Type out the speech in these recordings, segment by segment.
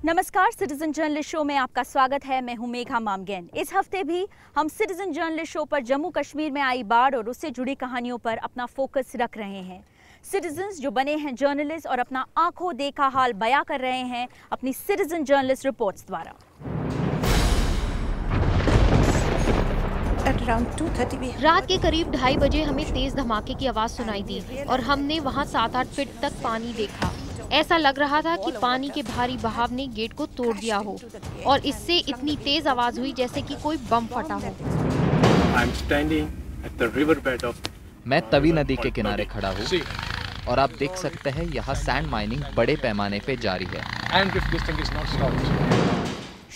नमस्कार, citizen journalist show में आपका स्वागत है। मैं हूं मेघा मामगेन। इस हफ्ते भी हम सिटीजन जर्नलिस्ट शो पर जम्मू कश्मीर में आई बाढ़ और उससे जुड़ी कहानियों पर अपना फोकस रख रहे हैं। सिटीजन्स जो बने हैं जर्नलिस्ट और अपना आंखों देखा हाल बयां कर रहे हैं अपनी सिटीजन जर्नलिस्ट रिपोर्ट्स द्वारा। रात के करीब 2:30 बजे हमें तेज धमाके की आवाज सुनाई दी और हमने वहां 7-8 फीट तक पानी देखा। ऐसा लग रहा था कि पानी के भारी बहाव ने गेट को तोड़ दिया हो और इससे इतनी तेज आवाज हुई जैसे कि कोई बम फटा हो। मैं तवी नदी के किनारे खड़ा हूँ और आप देख सकते हैं यहाँ सैंड माइनिंग बड़े पैमाने पे जारी है।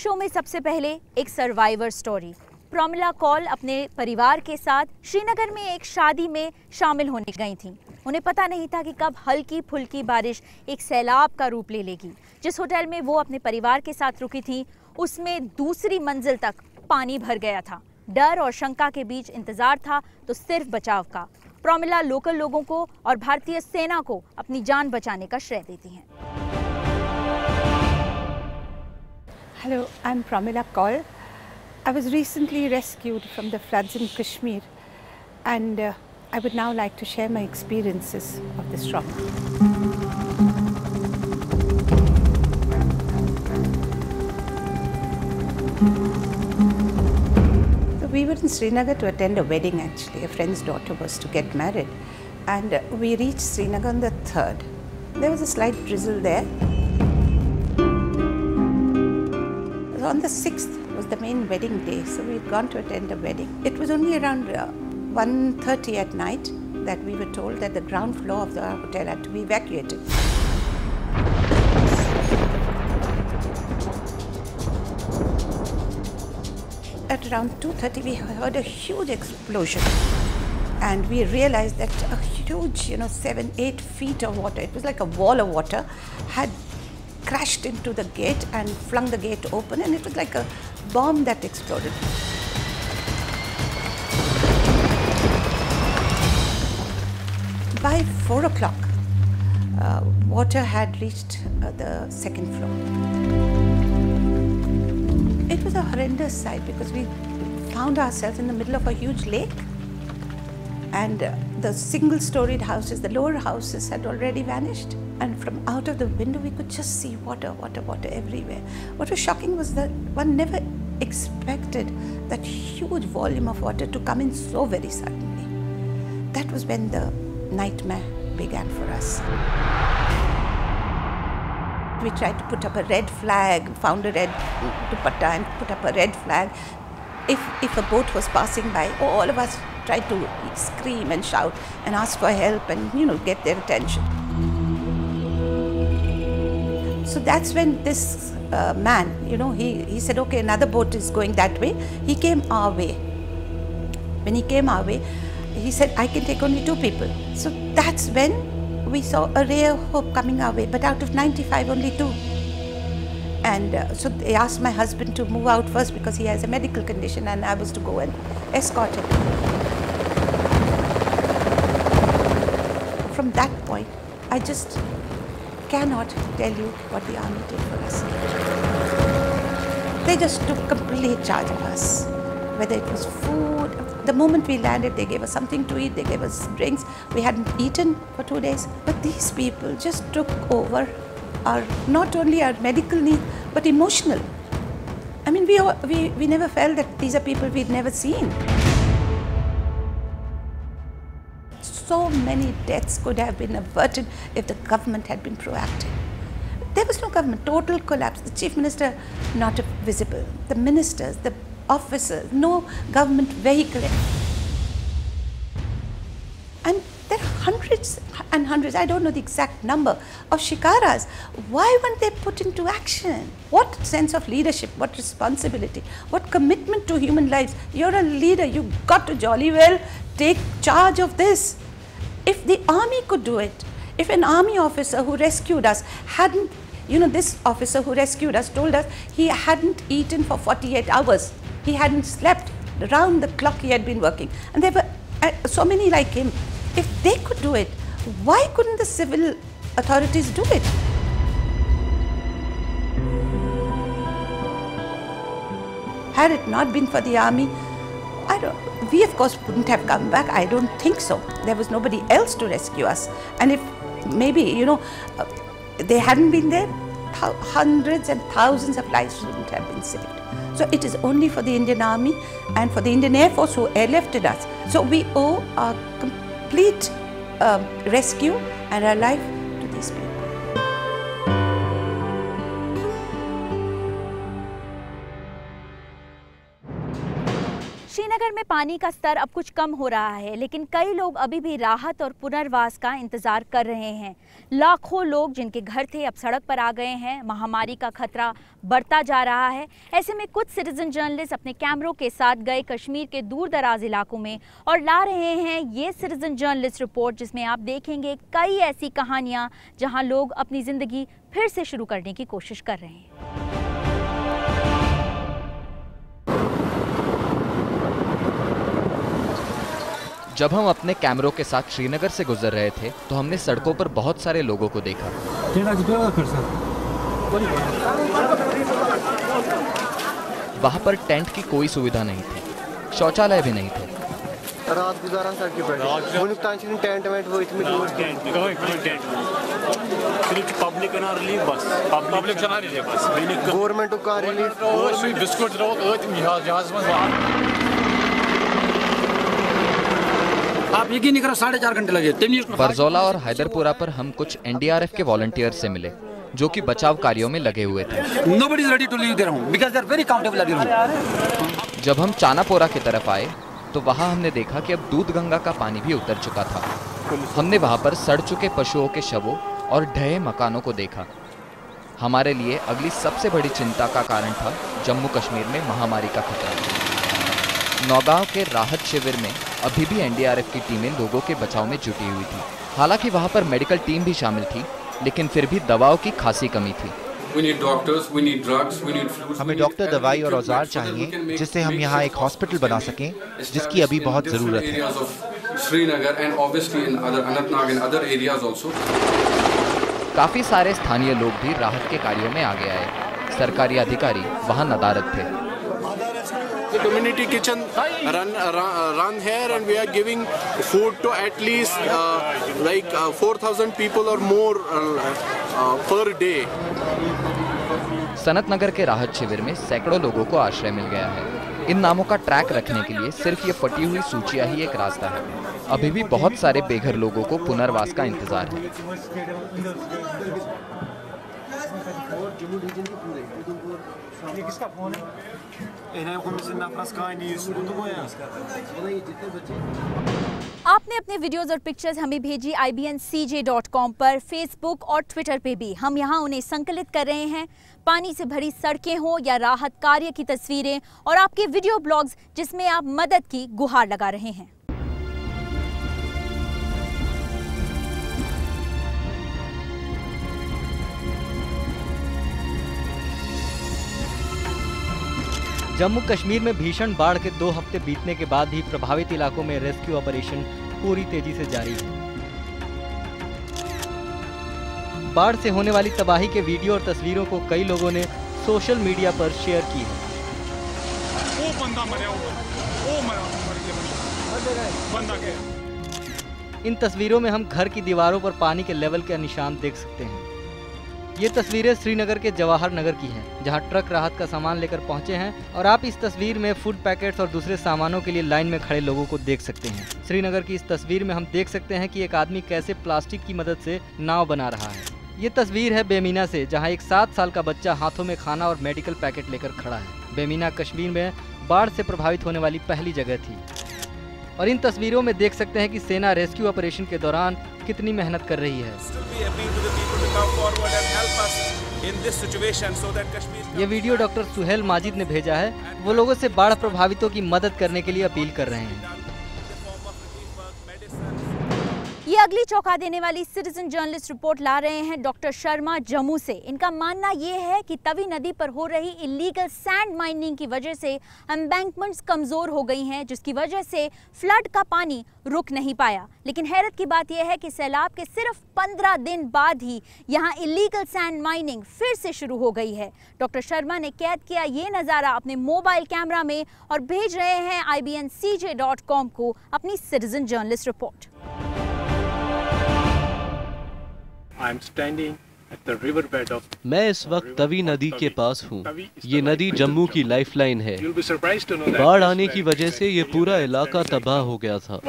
शो में सबसे पहले एक सर्वाइवर स्टोरी। प्रोमिला कौल अपने परिवार के साथ श्रीनगर में एक शादी में शामिल होने गई थीं। उन्हें पता नहीं था कि कब हल्की फुल्की बारिश एक सैलाब का रूप ले लेगी। जिस होटल में वो अपने परिवार के साथ रुकी थी उसमें दूसरी मंजिल तक पानी भर गया था। डर और शंका के बीच इंतजार था तो सिर्फ बचाव का। प्रोमिला लोकल लोगों को और भारतीय सेना को अपनी जान बचाने का श्रेय देती हैं। Hello, I'm Pramila Kaul. I was recently rescued from the floods in Kashmir, and I would now like to share my experiences of this trauma. So we were in Srinagar to attend a wedding actually. A friend's daughter was to get married, and we reached Srinagar on the 3rd. There was a slight drizzle there. On the 6th was the main wedding day, so we had gone to attend a wedding. It was only around 1:30 at night that we were told that the ground floor of the hotel had to be evacuated. At around 2:30 we heard a huge explosion and we realized that a huge 7-8 feet of water, it was like a wall of water, had crashed into the gate and flung the gate open, and it was like a bomb that exploded. By 4 o'clock, water had reached the 2nd floor. It was a horrendous sight because we found ourselves in the middle of a huge lake, and the single-storied houses, the lower houses, had already vanished. And from out of the window, we could just see water, water, water everywhere. What was shocking was that one never expected that huge volume of water to come in so very suddenly. That was when the nightmare began for us. We tried to put up a red flag, found a red dupatta and put up a red flag. If a boat was passing by, all of us tried to scream and shout and ask for help and get their attention. So that's when this man, he said, okay, another boat is going that way. He came our way. When he came our way, he said, I can take only 2 people. So that's when we saw a ray of hope coming our way, but out of 95, only 2. And so they asked my husband to move out first because he has a medical condition, and I was to go and escort him. From that point, I just cannot tell you what the army did for us. They just took complete charge of us, whether it was food. The moment we landed, they gave us something to eat, they gave us drinks. We hadn't eaten for 2 days. But these people just took over not only our medical need, but emotional. I mean, we never felt that these are people we'd never seen. So many deaths could have been averted if the government had been proactive. There was no government, total collapse. The chief minister not visible, the ministers, the officers, no government vehicle. And there are hundreds and hundreds, I don't know the exact number, of shikaras. Why weren't they put into action? What sense of leadership, what responsibility, what commitment to human lives? You're a leader, you've got to jolly well take charge of this. If the army could do it, if an army officer who rescued us hadn't, this officer who rescued us told us he hadn't eaten for 48 hours. He hadn't slept. Round the clock he had been working. And there were so many like him. If they could do it, why couldn't the civil authorities do it? Had it not been for the army, we of course wouldn't have come back. I don't think so. There was nobody else to rescue us. And if maybe, they hadn't been there, hundreds and thousands of lives wouldn't have been saved. So it is only for the Indian Army and for the Indian Air Force who airlifted us. So we owe our complete rescue and our life to these people. Srinagar में पानी का स्तर अब कुछ कम हो रहा है, लेकिन कई लोग अभी भी राहत और पुनर्वास का इंतजार कर रहे हैं। लाखों लोग जिनके घर थे अब सड़क पर आ गए हैं। महामारी का खतरा बढ़ता जा रहा है। ऐसे में कुछ सिटीजन जर्नलिस्ट अपने कैमरों के साथ गए कश्मीर के दूर दराज इलाकों में और ला रहे हैं ये सिटीजन जर्नलिस्ट रिपोर्ट, जिसमें आप देखेंगे कई ऐसी कहानियाँ जहाँ लोग अपनी ज़िंदगी फिर से शुरू करने की कोशिश कर रहे हैं। जब हम अपने कैमरों के साथ श्रीनगर से गुजर रहे थे तो हमने सड़कों पर बहुत सारे लोगों को देखा। वहाँ पर टेंट की कोई सुविधा नहीं थी, शौचालय भी नहीं थे। रात गुजारा सड़क पर टेंट वेंट वो इतनी पब्लिक ना रिलीफ बस पब्लिक ना रिलीफ बस गवर्नमेंट का रिलीफ और बिस्कुट जहाज में आप यकीन नहीं करो 4.5 घंटे लगे। बरजौला और हैदरपुरा पर हम कुछ एनडीआरएफ के वॉलंटियर से मिले जो कि बचाव कार्यों में लगे हुए थे। जब हम चानापोरा की तरफ आए तो वहाँ हमने देखा कि अब दूध गंगा का पानी भी उतर चुका था। हमने वहाँ पर सड़ चुके पशुओं के शवों और ढहे मकानों को देखा। हमारे लिए अगली सबसे बड़ी चिंता का कारण था जम्मू कश्मीर में महामारी का खतरा। नौगांव के राहत शिविर में अभी भी एनडीआरएफ की टीमें लोगों के बचाव में जुटी हुई थी। हालांकि वहां पर मेडिकल टीम भी शामिल थी, लेकिन फिर भी दवाओं की खासी कमी थी। हमें डॉक्टर, दवाई और औजार चाहिए जिससे हम यहाँ एक हॉस्पिटल बना सकें, जिसकी अभी बहुत ज़रूरत है। काफ़ी सारे स्थानीय लोग भी राहत के कार्यों में आगे आए। सरकारी अधिकारी वहाँ नदारद थे। The community kitchen run here and we are giving food to at least 4,000 people or more per day. Sanat नगर के राहत शिविर में सैकड़ों लोगों को आश्रय मिल गया है। इन नामों का ट्रैक रखने के लिए सिर्फ ये फटी हुई सूचियां ही एक रास्ता है। अभी भी बहुत सारे बेघर लोगों को पुनर्वास का इंतजार है। आपने अपने वीडियोस और पिक्चर्स हमें भेजी IBNCJ.com पर, फेसबुक और ट्विटर पे भी। हम यहाँ उन्हें संकलित कर रहे हैं। पानी से भरी सड़कें हो या राहत कार्य की तस्वीरें और आपके वीडियो ब्लॉग्स जिसमें आप मदद की गुहार लगा रहे हैं। जम्मू कश्मीर में भीषण बाढ़ के 2 हफ्ते बीतने के बाद भी प्रभावित इलाकों में रेस्क्यू ऑपरेशन पूरी तेजी से जारी है। बाढ़ से होने वाली तबाही के वीडियो और तस्वीरों को कई लोगों ने सोशल मीडिया पर शेयर की है। इन तस्वीरों में हम घर की दीवारों पर पानी के लेवल के निशान देख सकते हैं। ये तस्वीरें श्रीनगर के जवाहर नगर की हैं, जहां ट्रक राहत का सामान लेकर पहुंचे हैं और आप इस तस्वीर में फूड पैकेट्स और दूसरे सामानों के लिए लाइन में खड़े लोगों को देख सकते हैं। श्रीनगर की इस तस्वीर में हम देख सकते हैं कि एक आदमी कैसे प्लास्टिक की मदद से नाव बना रहा है। ये तस्वीर है बेमीना से, जहाँ एक 7 साल का बच्चा हाथों में खाना और मेडिकल पैकेट लेकर खड़ा है। बेमीना कश्मीर में बाढ़ से प्रभावित होने वाली पहली जगह थी और इन तस्वीरों में देख सकते हैं कि सेना रेस्क्यू ऑपरेशन के दौरान कितनी मेहनत कर रही है। ये वीडियो डॉक्टर सुहेल माजिद ने भेजा है। वो लोगों से बाढ़ प्रभावितों की मदद करने के लिए अपील कर रहे हैं। ये अगली चौंका देने वाली सिटीजन जर्नलिस्ट रिपोर्ट ला रहे हैं डॉक्टर शर्मा जम्मू से। इनका मानना ये है कि तवी नदी पर हो रही इलीगल सैंड माइनिंग की वजह से एम्बैंकमेंट्स कमजोर हो गई हैं, जिसकी वजह से फ्लड का पानी रुक नहीं पाया। लेकिन हैरत की बात यह है कि सैलाब के सिर्फ 15 दिन बाद ही यहाँ इलीगल सैंड माइनिंग फिर से शुरू हो गई है। डॉक्टर शर्मा ने कैद किया ये नज़ारा अपने मोबाइल कैमरा में और भेज रहे हैं IBNCJ.com को अपनी सिटीजन जर्नलिस्ट रिपोर्ट। मैं इस वक्त तवी नदी के पास हूँ। ये नदी जम्मू की लाइफलाइन है। बाढ़ आने की वजह से ये पूरा इलाका तबाह हो गया था।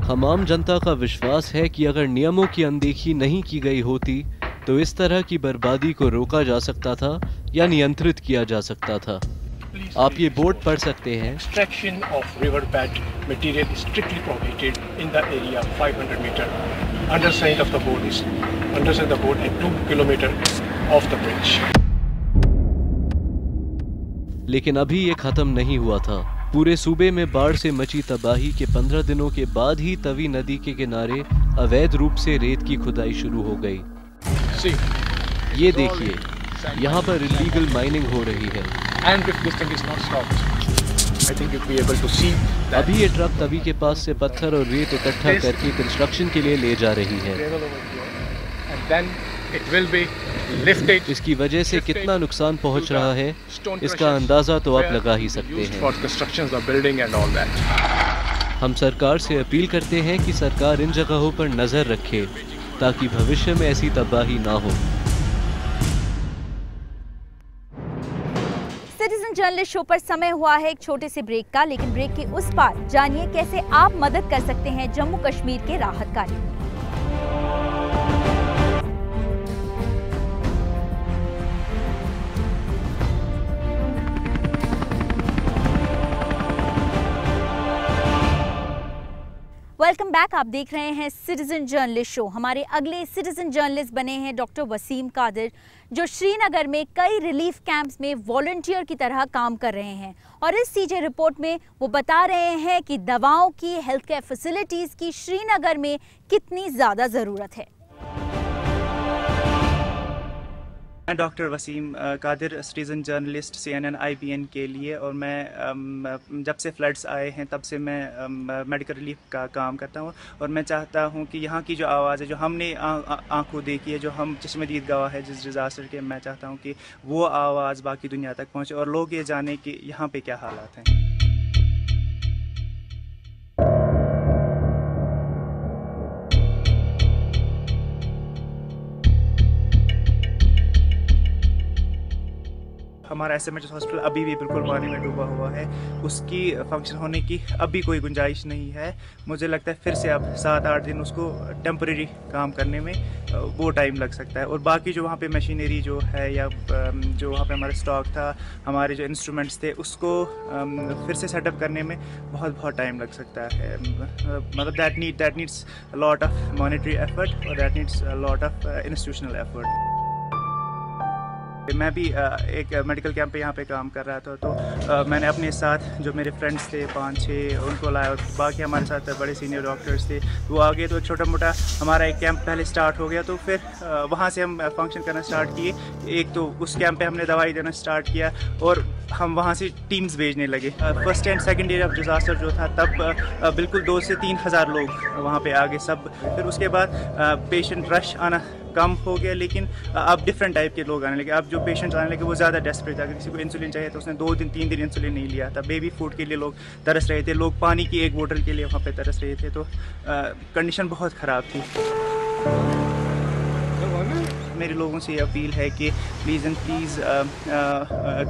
हम आम जनता का विश्वास है कि अगर नियमों की अनदेखी नहीं की गई होती तो इस तरह की बर्बादी को रोका जा सकता था या नियंत्रित किया जा सकता था। आप ये बोर्ड पढ़ सकते हैं। Extraction of riverbed material is strictly prohibited in the area 500 meter. Underside of the board is underside the board and 2 kilometer off the bridge. लेकिन अभी ये खत्म नहीं हुआ था। पूरे सूबे में बाढ़ से मची तबाही के 15 दिनों के बाद ही तवी नदी के किनारे अवैध रूप से रेत की खुदाई शुरू हो गई। ये देखिए, यहाँ पर इलीगल माइनिंग हो रही है। And if this thing is not stopped, I think you'll be able to see that. अभी ये ट्रक तवी के पास से पत्थर और रेत इकट्ठा करके कंस्ट्रक्शन के लिए ले जा रही है। And then it will be lifted. इसकी वजह से कितना नुकसान पहुंच रहा है, इसका अंदाजा तो आप लगा ही सकते हैं। For constructions of building and all that. हम सरकार से अपील करते हैं कि सरकार इन जगहों पर नजर रखे ताकि भविष्य में ऐसी तबाही ना हो। सिटीजन जर्नलिस्ट शो पर समय हुआ है एक छोटे से ब्रेक का, लेकिन ब्रेक के उस पार जानिए कैसे आप मदद कर सकते हैं जम्मू कश्मीर के राहत कार्य में। Welcome back. आप देख रहे हैं सिटीजन जर्नलिस्ट शो। हमारे अगले सिटीजन जर्नलिस्ट बने हैं डॉक्टर वसीम कादिर, जो श्रीनगर में कई रिलीफ कैंप्स में वॉलंटियर की तरह काम कर रहे हैं। और इस सीजे रिपोर्ट में वो बता रहे हैं कि दवाओं की, हेल्थ केयर फैसिलिटीज़ की श्रीनगर में कितनी ज़्यादा ज़रूरत है। मैं doctor Waseem Qadir, citizen journalist CNN IBN के लिए, और मैं जब से फ्लड्स आए हैं तब से मैं मेडिकल रिलीफ का काम करता हूँ। और मैं चाहता हूँ कि यहाँ की जो आवाज़ है, जो हमने आंखों देखी है, जो हम चश्मदीद गवाह है जिस डिज़ास्टर के, मैं चाहता हूँ कि वो आवाज़ बाकी दुनिया तक पहुँचे और लोग ये जाने कि यहाँ पे क्या हालात हैं। हमारा SMH हॉस्पिटल अभी भी बिल्कुल पानी में डूबा हुआ है। उसकी फंक्शन होने की अभी कोई गुंजाइश नहीं है। मुझे लगता है फिर से अब 7-8 दिन उसको टेम्परेरी काम करने में वो टाइम लग सकता है। और बाकी जो वहाँ पे मशीनरी जो है या जो वहाँ पे हमारा स्टॉक था, हमारे जो इंस्ट्रूमेंट्स थे, उसको फिर से सेटअप करने में बहुत टाइम लग सकता है। मतलब that needs a lot of monetary effort और that needs a lot of institutional effort. मैं भी एक मेडिकल कैंप पे यहाँ पे काम कर रहा था, तो मैंने अपने साथ जो मेरे फ्रेंड्स थे 5-6 उनको लाया, और बाकी हमारे साथ बड़े सीनियर डॉक्टर्स थे वो आ गए। तो छोटा मोटा हमारा एक कैंप पहले स्टार्ट हो गया, तो फिर वहाँ से हम फंक्शन करना स्टार्ट किए। एक तो उस कैंप पे हमने दवाई देना स्टार्ट किया और हम वहाँ से टीम्स भेजने लगे। First and second day of disaster जो था तब बिल्कुल 2 से 3 हज़ार लोग वहाँ पे आ गए सब। फिर उसके बाद पेशेंट रश आना कम हो गया, लेकिन अब डिफरेंट टाइप के लोग आने लगे। अब जो पेशेंट्स आने लगे वो ज़्यादा डेस्परेट था। किसी को इंसुलिन चाहिए तो उसने 2 दिन 3 दिन इंसुलिन नहीं लिया था। बेबी फूड के लिए लोग तरस रहे थे, लोग पानी की एक बोतल के लिए वहाँ पे तरस रहे थे। तो कंडीशन बहुत ख़राब थी। मेरे लोगों से ये अपील है कि प्लीज़ एंड प्लीज़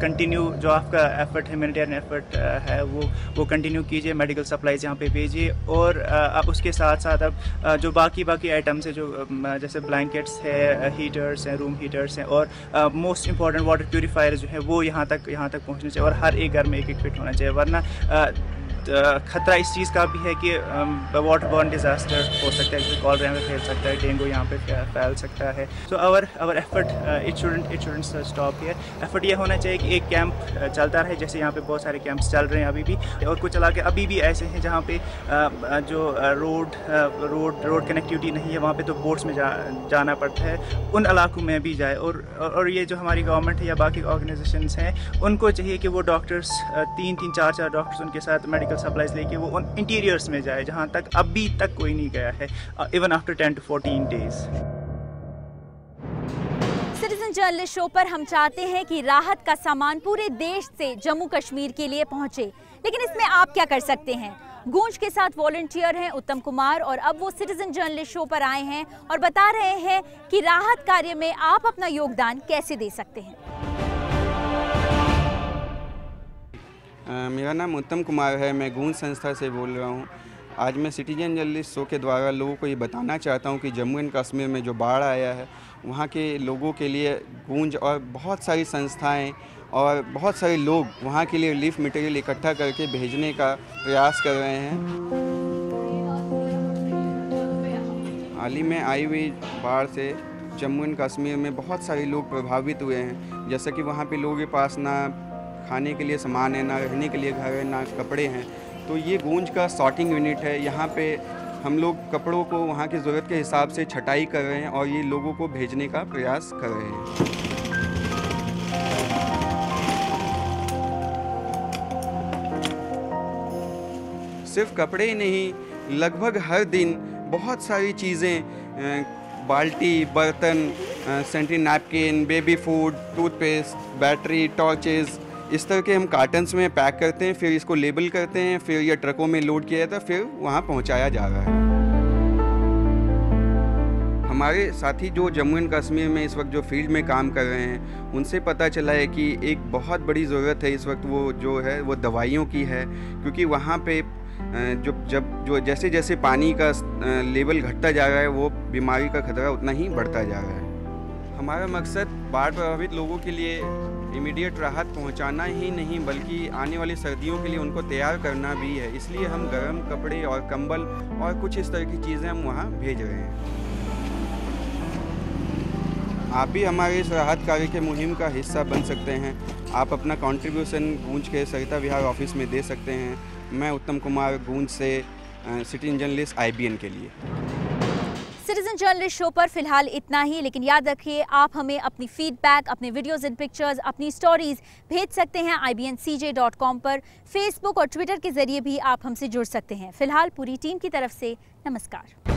कंटिन्यू जो आपका एफ़र्ट है, ह्यूमैनिटेरियन एफ़र्ट है, वो कंटिन्यू कीजिए। मेडिकल सप्लाईज़ यहाँ पे भेजिए और आप उसके साथ साथ अब जो बाकी आइटम्स है, जो जैसे ब्लैंकेट्स है, हीटर्स हैं, रूम हीटर्स हैं, और मोस्ट इंपॉर्टेंट वाटर प्यूरीफायर जो है वो यहाँ तक पहुँचने चाहिए। और हर एक घर में एक फिट होना चाहिए, वरना ख़तरा इस चीज़ का भी है कि वाटर बॉर्न डिज़ास्टर हो सकता है, जैसे कॉलरा में फैल सकता है, डेंगू यहाँ पे फैल सकता है। So our effort it shouldn't stop here. Effort ये होना चाहिए कि एक कैंप चलता रहे, जैसे यहाँ पे बहुत सारे कैंप्स चल रहे हैं अभी भी, और कुछ इलाके अभी भी ऐसे हैं जहाँ पे जो रोड कनेक्टिविटी नहीं है, वहाँ पे तो बोट्स में जाना पड़ता है। उन इलाकों में भी जाए, और ये जो हमारी गवर्नमेंट है या बाकी ऑर्गेनाइजेशंस हैं, उनको चाहिए कि वो डॉक्टर्स 3-3, 4-4 डॉक्टर्स उनके साथ मेडिकल सप्लाईज लेके वो उन इंटीरियर्स में जाए जहाँ तक अभी तक कोई नहीं गया है, even after 10 to 14 days। Citizen journalist show पर हम चाहते हैं कि राहत का सामान पूरे देश से जम्मू कश्मीर के लिए पहुंचे, लेकिन इसमें आप क्या कर सकते हैं? गूंज के साथ वॉलंटियर हैं उत्तम कुमार, और अब वो सिटीजन जर्नलिस्ट शो पर आए हैं और बता रहे हैं कि राहत कार्य में आप अपना योगदान कैसे दे सकते हैं। मेरा नाम उत्तम कुमार है, मैं गूंज संस्था से बोल रहा हूँ। आज मैं सिटीजन जर्नलिस्ट शो के द्वारा लोगों को ये बताना चाहता हूँ कि जम्मू एंड कश्मीर में जो बाढ़ आया है, वहाँ के लोगों के लिए गूंज और बहुत सारी संस्थाएं और बहुत सारे लोग वहाँ के लिए रिलीफ मटेरियल इकट्ठा करके भेजने का प्रयास कर रहे हैं। हाल ही में आई हुई बाढ़ से जम्मू एंड कश्मीर में बहुत सारे लोग प्रभावित हुए हैं, जैसा कि वहाँ पे लोगों के पास ना खाने के लिए सामान है, ना रहने के लिए घर है, ना कपड़े हैं। तो ये गूंज का सॉर्टिंग यूनिट है, यहाँ पे हम लोग कपड़ों को वहाँ की ज़रूरत के हिसाब से छटाई कर रहे हैं और ये लोगों को भेजने का प्रयास कर रहे हैं। सिर्फ कपड़े ही नहीं, लगभग हर दिन बहुत सारी चीज़ें, बाल्टी, बर्तन, sanitary napkin, baby food, toothpaste, battery, torches, इस तरह के हम कार्टन्स में पैक करते हैं, फिर इसको लेबल करते हैं, फिर ये ट्रकों में लोड किया जाता है, फिर वहाँ पहुँचाया जा रहा है। हमारे साथी जो जम्मू एंड कश्मीर में इस वक्त जो फील्ड में काम कर रहे हैं, उनसे पता चला है कि एक बहुत बड़ी ज़रूरत है इस वक्त वो जो है वो दवाइयों की है, क्योंकि वहाँ पे जो जैसे जैसे पानी का लेवल घटता जा रहा है, वो बीमारी का खतरा उतना ही बढ़ता जा रहा है। हमारा मकसद बाढ़ प्रभावित लोगों के लिए इमीडिएट राहत पहुंचाना ही नहीं, बल्कि आने वाली सर्दियों के लिए उनको तैयार करना भी है। इसलिए हम गर्म कपड़े और कंबल और कुछ इस तरह की चीज़ें हम वहाँ भेज रहे हैं। आप भी हमारे इस राहत कार्य के मुहिम का हिस्सा बन सकते हैं। आप अपना कंट्रीब्यूशन गूंज के सरिता विहार ऑफिस में दे सकते हैं। मैं उत्तम कुमार, गूंज से सिटीजन जर्नलिस्ट IBN के लिए। सिटीजन जर्नलिस्ट शो पर फिलहाल इतना ही, लेकिन याद रखिए आप हमें अपनी फीडबैक, अपने वीडियोस एंड पिक्चर्स, अपनी स्टोरीज भेज सकते हैं IBNCJ.com पर। फेसबुक और ट्विटर के जरिए भी आप हमसे जुड़ सकते हैं। फिलहाल पूरी टीम की तरफ से नमस्कार।